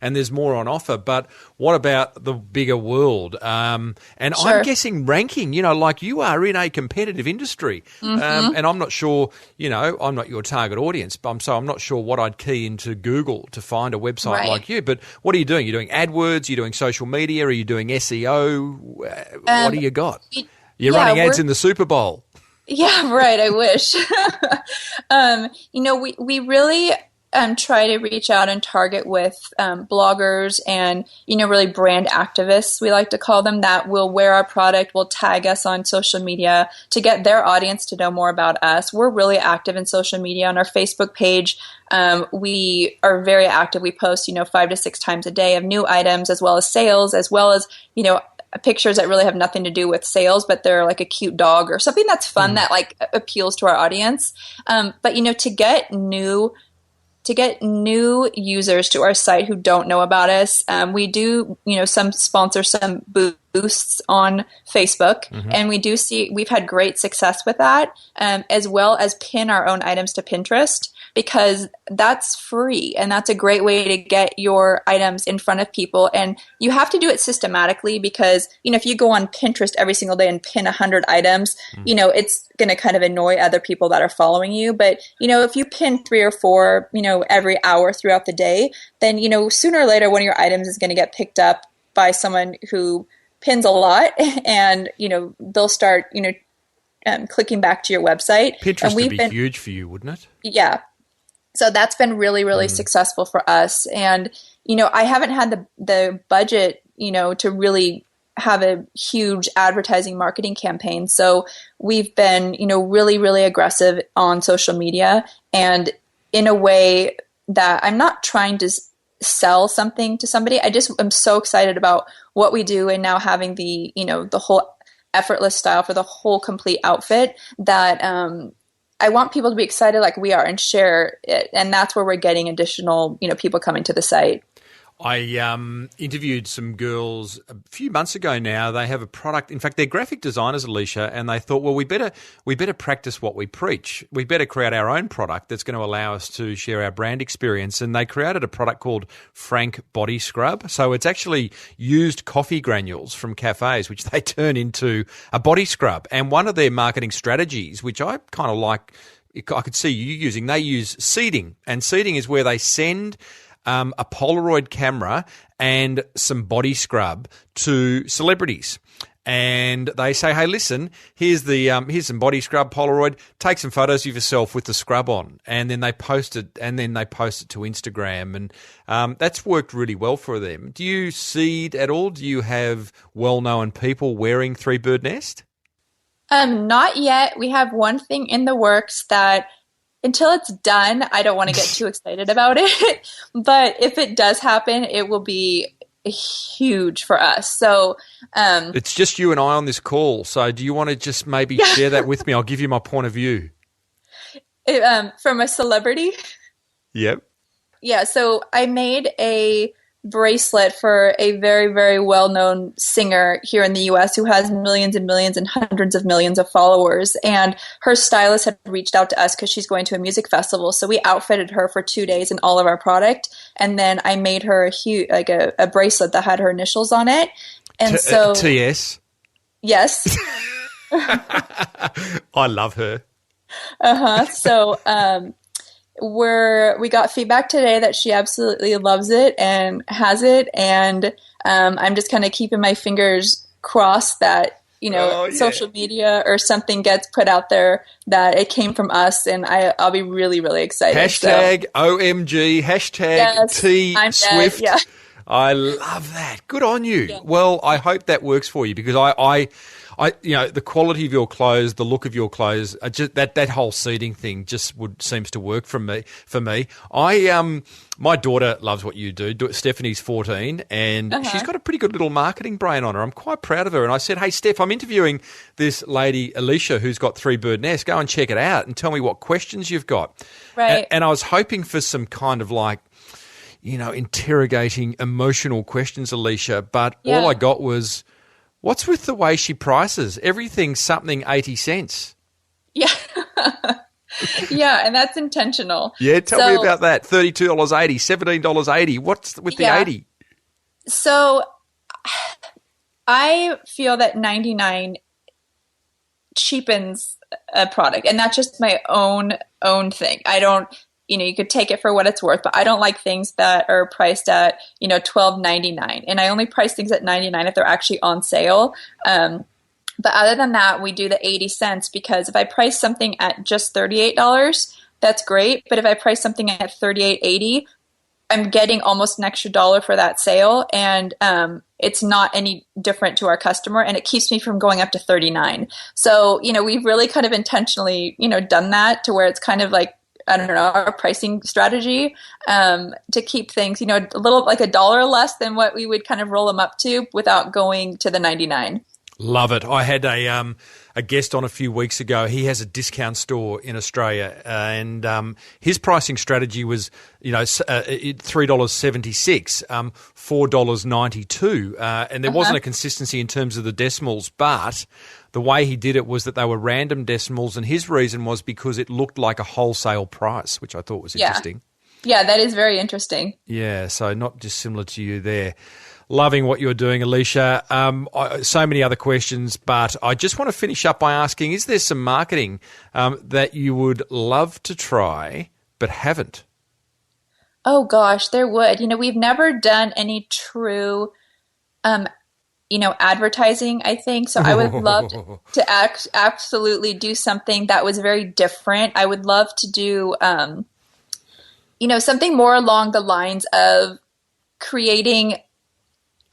And there's more on offer. But what about the bigger world? And I'm guessing ranking, like you are in a competitive industry. And I'm not sure, I'm not your target audience, so I'm not sure what I'd key into Google to find a website like you. But what are you doing? You're doing AdWords? You're doing social media? Are you doing SEO? What do you got? You're running ads in the Super Bowl. Yeah, right. I wish. We really try to reach out and target with bloggers and, really brand activists, we like to call them, that will wear our product, will tag us on social media to get their audience to know more about us. We're really active in social media. On our Facebook page, we are very active. We post, 5 to 6 times a day of new items, as well as sales, as well as, pictures that really have nothing to do with sales, but they're like a cute dog or something that's fun that like appeals to our audience. But to get new users to our site who don't know about us, we do, sponsor some boosts on Facebook, and we've had great success with that, as well as pin our own items to Pinterest, because that's free and that's a great way to get your items in front of people. And you have to do it systematically because, if you go on Pinterest every single day and pin 100 items, it's going to kind of annoy other people that are following you. But, if you pin 3 or 4, every hour throughout the day, then, sooner or later, one of your items is going to get picked up by someone who pins a lot, and, they'll start, clicking back to your website. Pinterest would be huge for you, wouldn't it? Yeah. So that's been really, really successful for us. And, I haven't had the budget, to really have a huge advertising marketing campaign. So we've been, really, really aggressive on social media, and in a way that I'm not trying to sell something to somebody. I just am so excited about what we do, and now having the, the whole effortless style for the whole complete outfit, that I want people to be excited like we are and share it. And that's where we're getting additional, people coming to the site. I interviewed some girls a few months ago now. They have a product. In fact, they're graphic designers, Alicia, and they thought, well, we better practice what we preach. We better create our own product that's going to allow us to share our brand experience. And they created a product called Frank Body Scrub. So it's actually used coffee granules from cafes, which they turn into a body scrub. And one of their marketing strategies, which I kind of like, I could see you using, they use seeding. And seeding is where they send a Polaroid camera and some body scrub to celebrities. And they say, hey, listen, here's some body scrub, Polaroid, take some photos of yourself with the scrub on. And then they post it, to Instagram. And that's worked really well for them. Do you seed at all? Do you have well-known people wearing Three Bird Nest? Not yet. We have one thing in the works that, until it's done, I don't want to get too excited about it. But if it does happen, it will be huge for us. So it's just you and I on this call. So do you want to just maybe share that with me? I'll give you my point of view. From a celebrity? Yep. Yeah. So I made a bracelet for a very, very well-known singer here in the U.S. who has millions and millions and hundreds of millions of followers. And her stylist had reached out to us because she's going to a music festival. So we outfitted her for 2 days in all of our product. And then I made her a bracelet that had her initials on it. And so TS. Yes. I love her. So, we got feedback today that she absolutely loves it and has it, and I'm just kind of keeping my fingers crossed that social media or something gets put out there that it came from us, and I'll be really, really excited. Hashtag OMG, hashtag T Swift. Yeah. I love that. Good on you. Yeah. Well, I hope that works for you, because I the quality of your clothes, the look of your clothes, just that whole seating thing just seems to work for me. My daughter loves what you do. Stephanie's 14, and she's got a pretty good little marketing brain on her. I'm quite proud of her. And I said, hey, Steph, I'm interviewing this lady, Alicia, who's got Three Bird Nest. Go and check it out and tell me what questions you've got. Right. And I was hoping for some kind of interrogating emotional questions, Alicia, but all I got was, What's with the way she prices? Everything's something 80 cents. Yeah. Yeah, and that's intentional. Yeah, tell me about that. $32.80, $17.80. What's with the 80? So I feel that 99 cheapens a product, and that's just my own thing. I don't, you could take it for what it's worth, but I don't like things that are priced at, $12.99. And I only price things at 99 if they're actually on sale. But other than that, we do the 80 cents because if I price something at just $38, that's great. But if I price something at $38.80, I'm getting almost an extra dollar for that sale. And it's not any different to our customer, and it keeps me from going up to 39. So, we've really kind of intentionally, done that to where it's kind of like, I don't know, our pricing strategy to keep things, a little like a dollar less than what we would kind of roll them up to without going to the 99. Love it. I had a guest on a few weeks ago. He has a discount store in Australia, and his pricing strategy was, $3.76, $4.92, and there wasn't a consistency in terms of the decimals, but the way he did it was that they were random decimals, and his reason was because it looked like a wholesale price, which I thought was interesting. Yeah, that is very interesting. Yeah, so not dissimilar to you there. Loving what you're doing, Alicia. So many other questions, but I just want to finish up by asking, is there some marketing that you would love to try but haven't? Oh, gosh, there would. We've never done any true, advertising, I think. So I would love to absolutely do something that was very different. I would love to do, something more along the lines of creating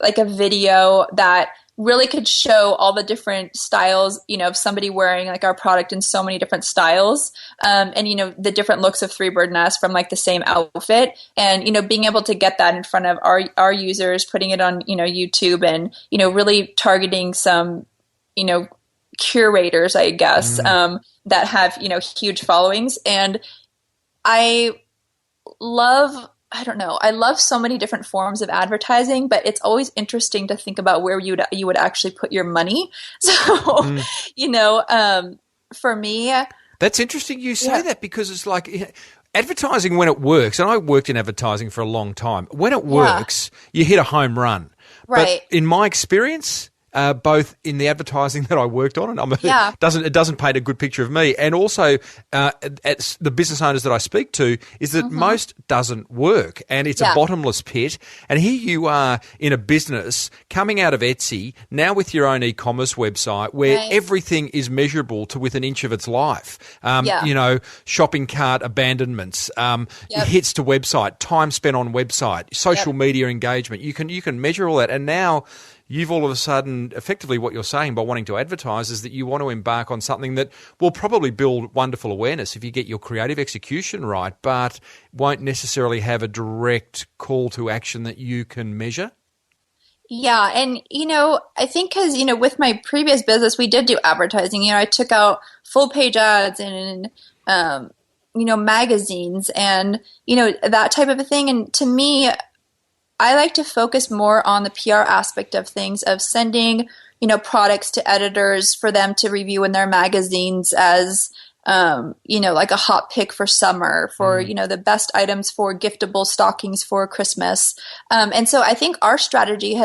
like a video that really could show all the different styles, of somebody wearing like our product in so many different styles, and, the different looks of Three Bird Nest from like the same outfit, and, being able to get that in front of our users, putting it on, YouTube, and, really targeting some, curators, I guess, that have, huge followings. And I love so many different forms of advertising, but it's always interesting to think about where you would actually put your money. So, for me, that's interesting you say that, because it's like advertising when it works, and I worked in advertising for a long time. When it works, you hit a home run. Right. But in my experience, both in the advertising that I worked on, and it doesn't paint a good picture of me, and also at the business owners that I speak to, is that most doesn't work, and it's a bottomless pit. And here you are in a business coming out of Etsy now with your own e-commerce website where everything is measurable to within an inch of its life. Shopping cart abandonments, hits to website, time spent on website, social media engagement. You can measure all that, and now you've all of a sudden, effectively what you're saying by wanting to advertise is that you want to embark on something that will probably build wonderful awareness if you get your creative execution right, but won't necessarily have a direct call to action that you can measure. Yeah. And, I think because, with my previous business, we did do advertising. I took out full page ads and, magazines and, that type of a thing. And to me, I like to focus more on the PR aspect of things, of sending, products to editors for them to review in their magazines as, like a hot pick for summer, for, the best items for giftable stockings for Christmas. And so I think our strategy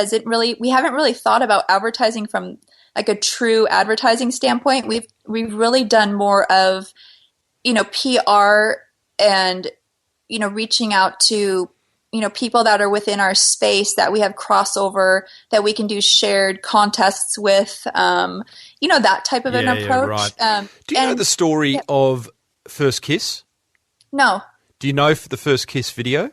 we haven't really thought about advertising from like a true advertising standpoint. We've really done more of, PR and, reaching out to people that are within our space that we have crossover, that we can do shared contests with, that type of an approach. Right. Do you know the story of First Kiss? No. Do you know the First Kiss video?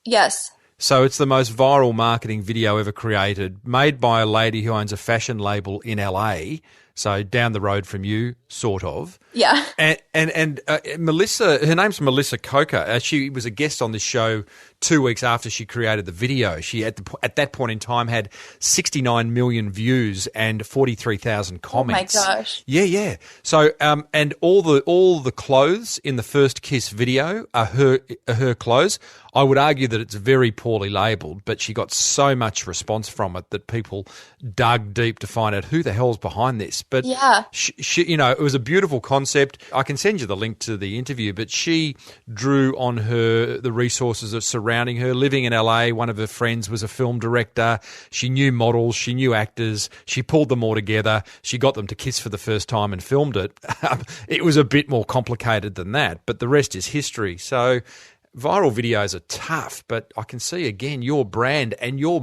Yes. So it's the most viral marketing video ever created, made by a lady who owns a fashion label in LA. So down the road from you, sort of. Yeah. And Melissa, her name's Melissa Coker. She was a guest on this show 2 weeks after she created the video. She at that point in time had 69 million views and 43,000 comments. Oh my gosh. Yeah. So and all the clothes in the First Kiss video are her clothes. I would argue that it's very poorly labelled, but she got so much response from it that people dug deep to find out who the hell's behind this. But yeah, she, it was a beautiful concept. I can send you the link to the interview, but she drew on the resources of surrounding her. Living in LA, one of her friends was a film director. She knew models, she knew actors. She pulled them all together. She got them to kiss for the first time and filmed it. It was a bit more complicated than that, but the rest is history. So viral videos are tough, but I can see again your brand and your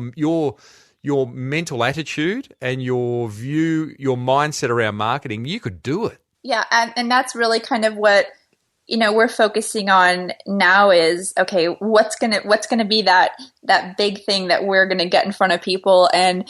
mental attitude and your view, your mindset around marketing. You could do it. Yeah, and that's really kind of what we're focusing on now is, okay, what's gonna be that big thing that we're gonna get in front of people, and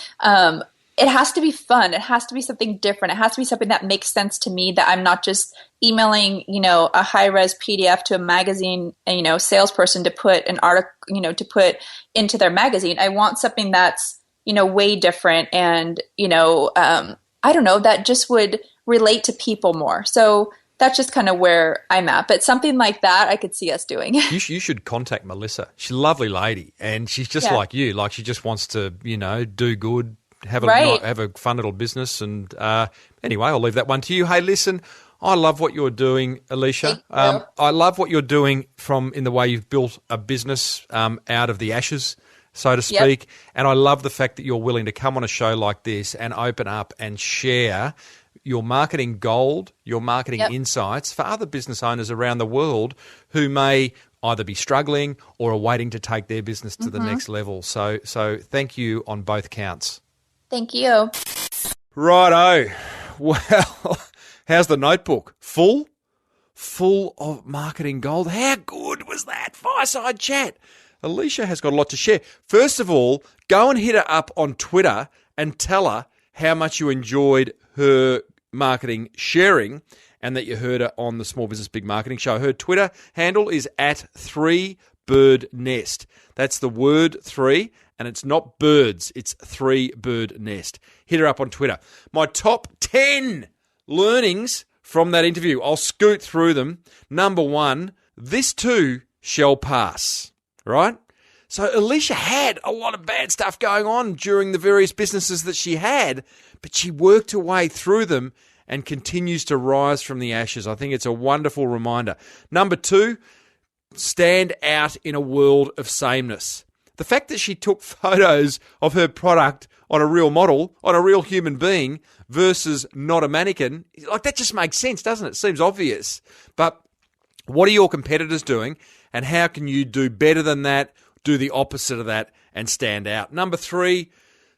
it has to be fun. It has to be something different. It has to be something that makes sense to me, that I'm not just emailing, a high-res PDF to a magazine, salesperson to put an article, to put into their magazine. I want something that's, way different and, I don't know, that just would relate to people more. So that's just kind of where I'm at. But something like that, I could see us doing. You should contact Melissa. She's a lovely lady, and she's just like you. Like, she just wants to, do good, have a fun little business. And anyway, I'll leave that one to you. Hey, listen, I love what you're doing, Alicia. I love what you're doing in the way you've built a business out of the ashes, so to speak. Yep. And I love the fact that you're willing to come on a show like this and open up and share your marketing gold, your marketing insights for other business owners around the world who may either be struggling or are waiting to take their business to the next level. So thank you on both counts. Thank you. Righto. Well, how's the notebook? Full of marketing gold. How good was that fireside chat? Alicia has got a lot to share. First of all, go and hit her up on Twitter and tell her how much you enjoyed her marketing sharing and that you heard her on the Small Business Big Marketing Show. Her Twitter handle is @3birdnest. That's the word 3, and it's not birds, it's 3birdnest. Hit her up on Twitter. My top 10 learnings from that interview. I'll scoot through them. Number 1, this too shall pass, right? So Alicia had a lot of bad stuff going on during the various businesses that she had, but she worked her way through them and continues to rise from the ashes. I think it's a wonderful reminder. Number 2, stand out in a world of sameness. The fact that she took photos of her product on a real model, on a real human being, versus not a mannequin, like, that just makes sense, doesn't it? Seems obvious. But what are your competitors doing, and how can you do better than that, do the opposite of that, and stand out? Number 3,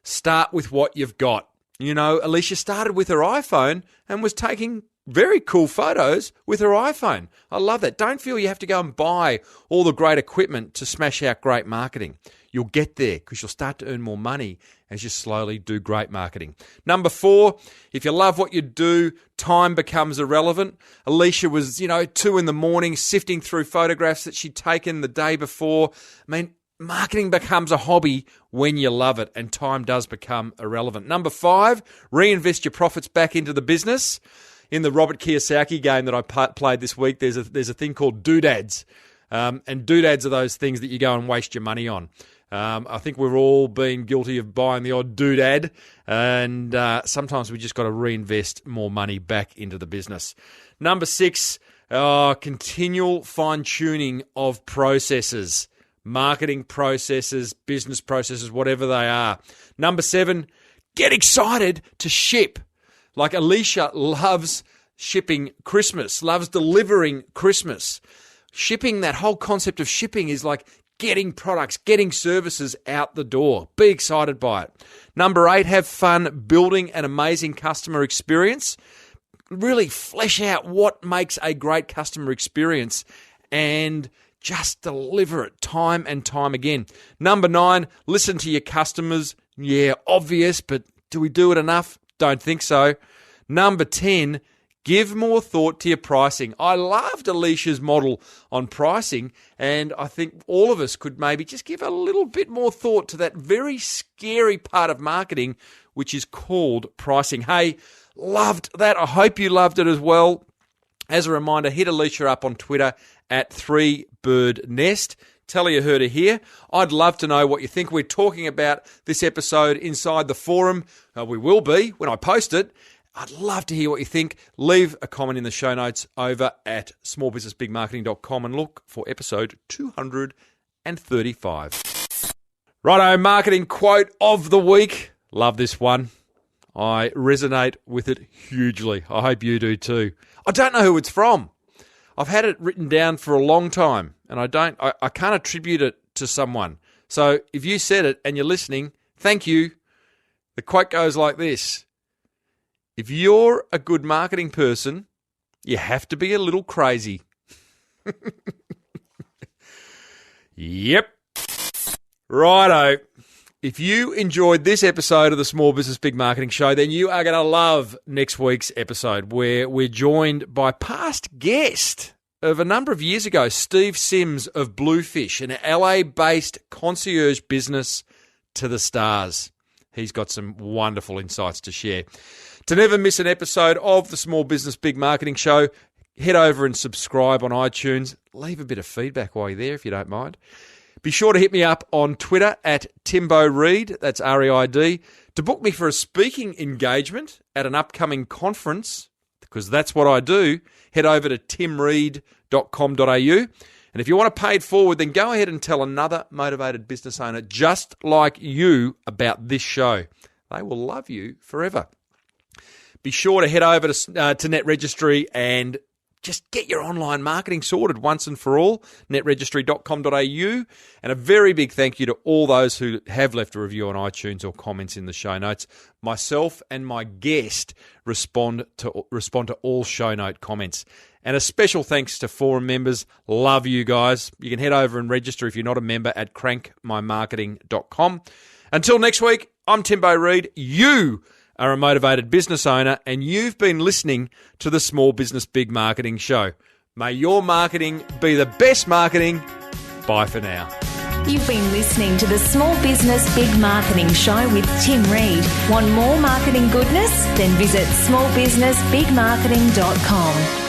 start with what you've got. Alicia started with her iPhone and was taking very cool photos with her iPhone. I love that. Don't feel you have to go and buy all the great equipment to smash out great marketing. You'll get there because you'll start to earn more money as you slowly do great marketing. Number 4, if you love what you do, time becomes irrelevant. Alicia was, 2 a.m, sifting through photographs that she'd taken the day before. Marketing becomes a hobby when you love it, and time does become irrelevant. Number 5, reinvest your profits back into the business. In the Robert Kiyosaki game that I played this week, there's a thing called doodads. And doodads are those things that you go and waste your money on. I think we've all been guilty of buying the odd doodad, and sometimes we just got to reinvest more money back into the business. Number 6, continual fine-tuning of processes. Marketing processes, business processes, whatever they are. Number 7, get excited to ship. Like, Alicia loves shipping Christmas, loves delivering Christmas. Shipping, that whole concept of shipping is like getting products, getting services out the door. Be excited by it. Number 8, have fun building an amazing customer experience. Really flesh out what makes a great customer experience and just deliver it time and time again. Number 9, listen to your customers. Yeah, obvious, but do we do it enough? Don't think so. Number 10, give more thought to your pricing. I loved Alicia's model on pricing, and I think all of us could maybe just give a little bit more thought to that very scary part of marketing, which is called pricing. Hey, loved that. I hope you loved it as well. As a reminder, hit Alicia up on Twitter at 3birdnest. Tell her you heard her here. I'd love to know what you think. We're talking about this episode inside the forum. We will be when I post it. I'd love to hear what you think. Leave a comment in the show notes over at smallbusinessbigmarketing.com and look for episode 235. Righto, marketing quote of the week. Love this one. I resonate with it hugely. I hope you do too. I don't know who it's from. I've had it written down for a long time, and I can't attribute it to someone. So if you said it and you're listening, thank you. The quote goes like this: if you're a good marketing person, you have to be a little crazy. Yep. Righto. If you enjoyed this episode of the Small Business Big Marketing Show, then you are going to love next week's episode, where we're joined by past guest of a number of years ago, Steve Sims of Bluefish, an LA-based concierge business to the stars. He's got some wonderful insights to share. To never miss an episode of the Small Business Big Marketing Show, head over and subscribe on iTunes. Leave a bit of feedback while you're there if you don't mind. Be sure to hit me up on Twitter at Timbo Reid, that's R-E-I-D, to book me for a speaking engagement at an upcoming conference, because that's what I do. Head over to timreid.com.au. And if you want to pay it forward, then go ahead and tell another motivated business owner just like you about this show. They will love you forever. Be sure to head over to Net Registry and just get your online marketing sorted once and for all, netregistry.com.au. And a very big thank you to all those who have left a review on iTunes or comments in the show notes. Myself and my guest respond to all show note comments. And a special thanks to forum members. Love you guys. You can head over and register if you're not a member at crankmymarketing.com. Until next week, I'm Timbo Reid. You are a motivated business owner, and you've been listening to the Small Business Big Marketing Show. May your marketing be the best marketing. Bye for now. You've been listening to the Small Business Big Marketing Show with Tim Reid. Want more marketing goodness? Then visit smallbusinessbigmarketing.com.